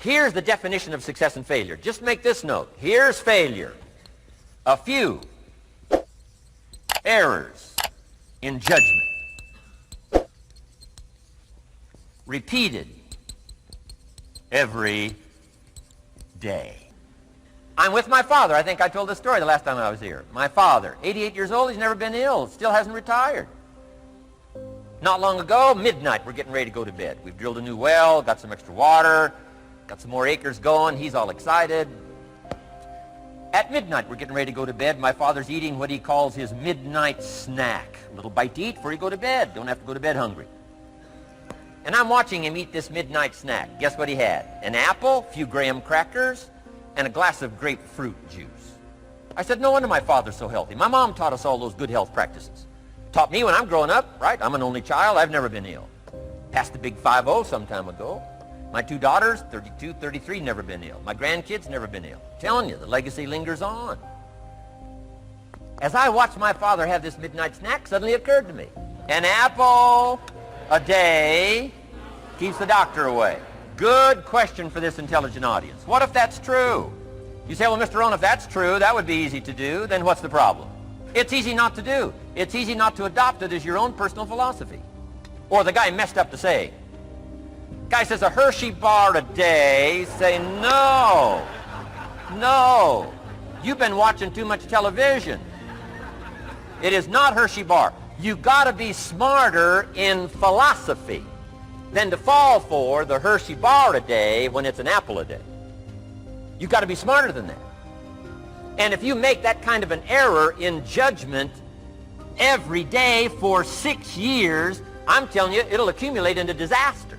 Here's the definition of success and failure. Just make this note. Here's failure. A few errors in judgment. Repeated every day. I'm with my father. I think I told this story the last time I was here. My father, 88 years old, he's never been ill, still hasn't retired. Not long ago, midnight, we're getting ready to go to bed. We've drilled a new well, got some extra water, got some more acres going. He's all excited. At midnight, we're getting ready to go to bed. My father's eating what he calls his midnight snack. A little bite to eat before you go to bed. Don't have to go to bed hungry. And I'm watching him eat this midnight snack. Guess what he had? An apple, a few graham crackers, and a glass of grapefruit juice. I said, no wonder my father's so healthy. My mom taught us all those good health practices. Taught me when I'm growing up, right? I'm an only child. I've never been ill. Passed the big 5-0 some time ago. My two daughters, 32, 33, never been ill. My grandkids, never been ill. I'm telling you, the legacy lingers on. As I watched my father have this midnight snack, suddenly it occurred to me. An apple a day keeps the doctor away. Good question for this intelligent audience. What if that's true? You say, well, Mr. Rohn, if that's true, that would be easy to do. Then what's the problem? It's easy not to do. It's easy not to adopt it as your own personal philosophy. Or the guy messed up the saying. Guy says a Hershey bar a day. Say, no. No. You've been watching too much television. It is not Hershey bar. You've got to be smarter in philosophy than to fall for the Hershey bar a day when it's an apple a day. You've got to be smarter than that. And if you make that kind of an error in judgment every day for 6 years, I'm telling you, it'll accumulate into disaster.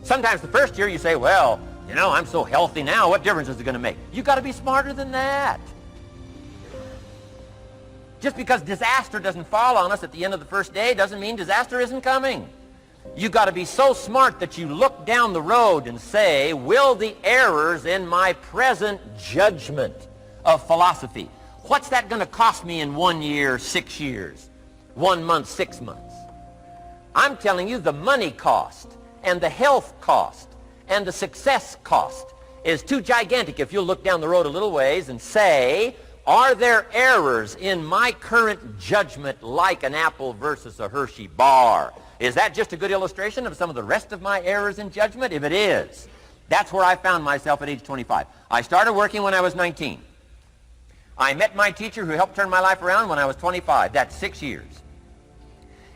Sometimes the first year you say, well, you know, I'm so healthy now, what difference is it going to make? You've got to be smarter than that. Just because disaster doesn't fall on us at the end of the first day doesn't mean disaster isn't coming. You've got to be so smart that you look down the road and say, will the errors in my present judgment of philosophy, what's that going to cost me in 1 year, 6 years, 1 month, 6 months? I'm telling you, the money cost and the health cost and the success cost is too gigantic if you'll look down the road a little ways and say, are there errors in my current judgment like an apple versus a Hershey bar? Is that just a good illustration of some of the rest of my errors in judgment? If it is, that's where I found myself at age 25. I started working when I was 19. I met my teacher who helped turn my life around when I was 25. That's 6 years.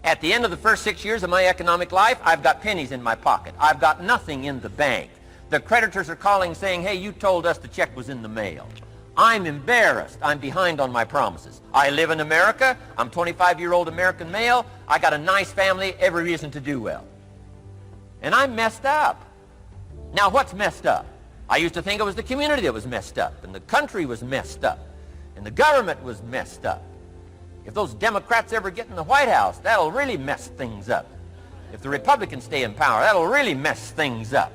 At the end of the first 6 years of my economic life, I've got pennies in my pocket. I've got nothing in the bank. The creditors are calling saying, hey, you told us the check was in the mail. I'm embarrassed. I'm behind on my promises. I live in America. I'm 25-year-old American male. I got a nice family, every reason to do well. And I'm messed up. Now, what's messed up? I used to think it was the community that was messed up, and the country was messed up, and the government was messed up. If those Democrats ever get in the White House, that'll really mess things up. If the Republicans stay in power, that'll really mess things up.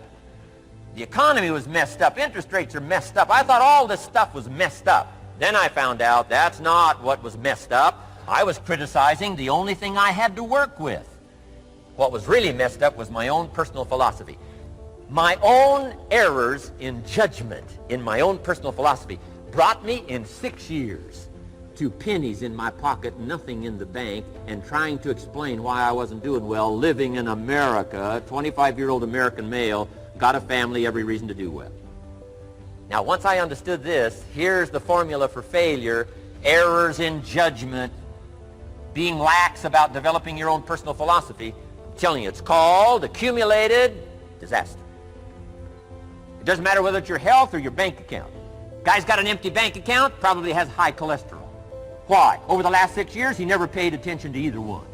The economy was messed up. Interest rates are messed up. I thought all this stuff was messed up. Then I found out that's not what was messed up. I was criticizing the only thing I had to work with. What was really messed up was my own personal philosophy. My own errors in judgment in my own personal philosophy brought me in 6 years to pennies in my pocket, nothing in the bank, and trying to explain why I wasn't doing well living in America, 25-year-old American male, got a family, every reason to do well. Now, once I understood this, here's the formula for failure: errors in judgment, being lax about developing your own personal philosophy. I'm telling you, it's called accumulated disaster. It doesn't matter whether it's your health or your bank account. Guy's got an empty bank account, probably has high cholesterol. Why? Over the last 6 years, he never paid attention to either one.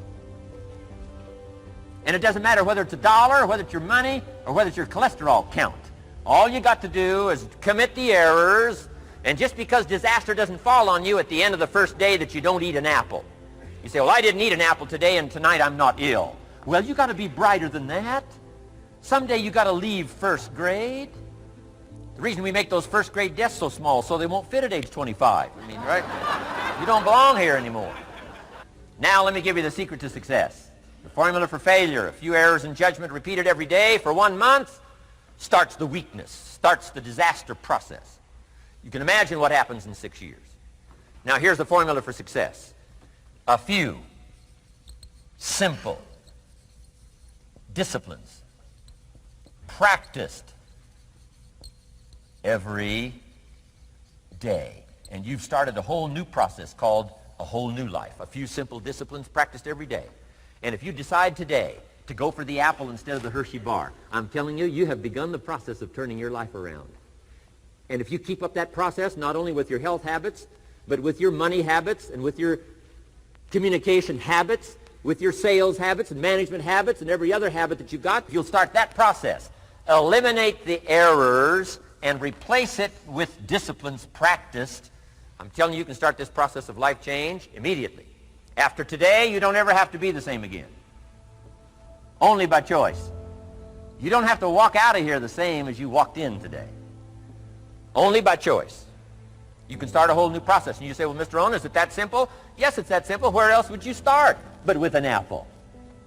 And it doesn't matter whether it's a dollar, or whether it's your money, or whether it's your cholesterol count. All you got to do is commit the errors, and just because disaster doesn't fall on you at the end of the first day that you don't eat an apple. You say, well, I didn't eat an apple today, and tonight I'm not ill. Well, you got to be brighter than that. Someday you got to leave first grade. The reason we make those first grade desks so small so they won't fit at age 25. I mean, right? You don't belong here anymore. Now let me give you the secret to success. The formula for failure: a few errors in judgment repeated every day for 1 month, starts the weakness, starts the disaster process. You can imagine what happens in 6 years. Now here's the formula for success. A few simple disciplines practiced every day. And you've started a whole new process called a whole new life. A few simple disciplines practiced every day. And if you decide today to go for the apple instead of the Hershey bar, I'm telling you, you have begun the process of turning your life around. And if you keep up that process, not only with your health habits, but with your money habits and with your communication habits, with your sales habits and management habits and every other habit that you've got, you'll start that process. Eliminate the errors and replace it with disciplines practiced. I'm telling you, you can start this process of life change immediately. After today, you don't ever have to be the same again. Only by choice. You don't have to walk out of here the same as you walked in today. Only by choice. You can start a whole new process. And you say, well, Mr. Rohn, is it that simple? Yes, it's that simple. Where else would you start but with an apple?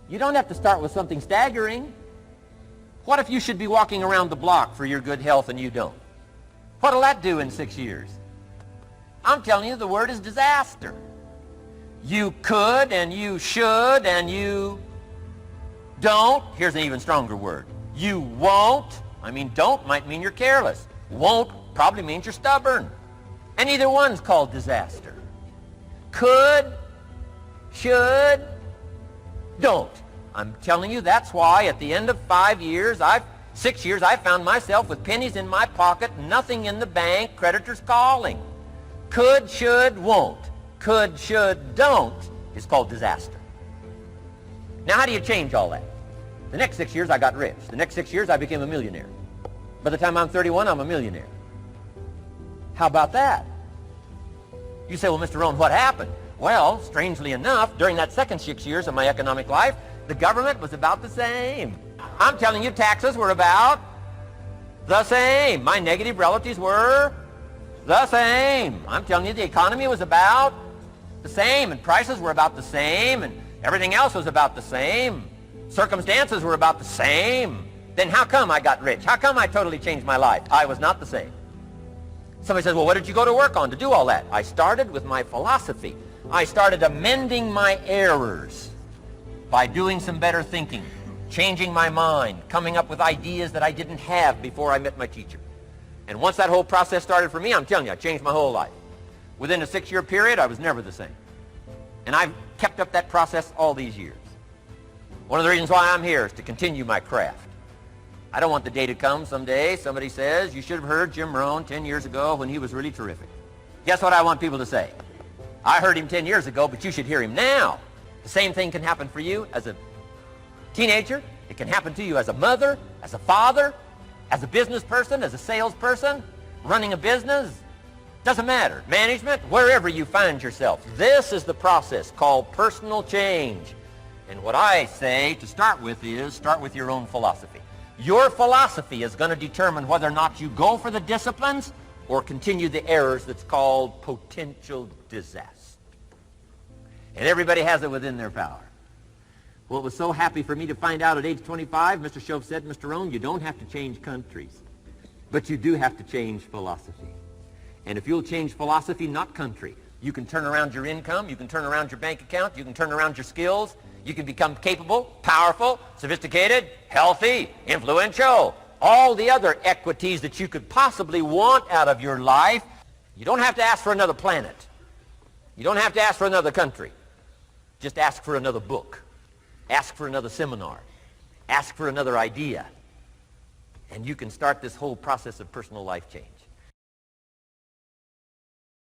You don't have to start with something staggering. What if you should be walking around the block for your good health and you don't? What'll that do in 6 years? I'm telling you, the word is disaster. You could and you should and you don't. Here's an even stronger word. You won't. I mean, don't might mean you're careless. Won't probably means you're stubborn. And either one's called disaster. Could, should, don't. I'm telling you, that's why at the end of 6 years, I found myself with pennies in my pocket, nothing in the bank, creditors calling. Could, should, won't. Could, should, don't is called disaster. Now, how do you change all that? The next 6 years, I got rich. The next 6 years, I became a millionaire. By the time I'm 31, I'm a millionaire. How about that? You say, well, Mr. Rohn, what happened? Well, strangely enough, during that second 6 years of my economic life, the government was about the same. I'm telling you, taxes were about the same. My negative relatives were the same. I'm telling you, the economy was about the same, and prices were about the same, and everything else was about the same. Circumstances were about the same. Then how come I got rich? How come I totally changed my life? I was not the same. Somebody says, well, what did you go to work on to do all that? I started with my philosophy. I started amending my errors by doing some better thinking, changing my mind, coming up with ideas that I didn't have before I met my teacher. And once that whole process started for me, I'm telling you, I changed my whole life. Within a 6-year period, I was never the same. And I've kept up that process all these years. One of the reasons why I'm here is to continue my craft. I don't want the day to come someday somebody says, you should have heard Jim Rohn 10 years ago when he was really terrific. Guess what I want people to say? I heard him 10 years ago, but you should hear him now. The same thing can happen for you as a teenager. It can happen to you as a mother, as a father, as a business person, as a salesperson, running a business. Doesn't matter. Management, wherever you find yourself. This is the process called personal change. And what I say to start with is start with your own philosophy. Your philosophy is going to determine whether or not you go for the disciplines or continue the errors that's called potential disaster. And everybody has it within their power. Well, it was so happy for me to find out at age 25, Mr. Shove said, Mr. Rohn, you don't have to change countries, but you do have to change philosophy. And if you'll change philosophy, not country, you can turn around your income, you can turn around your bank account, you can turn around your skills, you can become capable, powerful, sophisticated, healthy, influential, all the other equities that you could possibly want out of your life. You don't have to ask for another planet. You don't have to ask for another country. Just ask for another book. Ask for another seminar. Ask for another idea. And you can start this whole process of personal life change.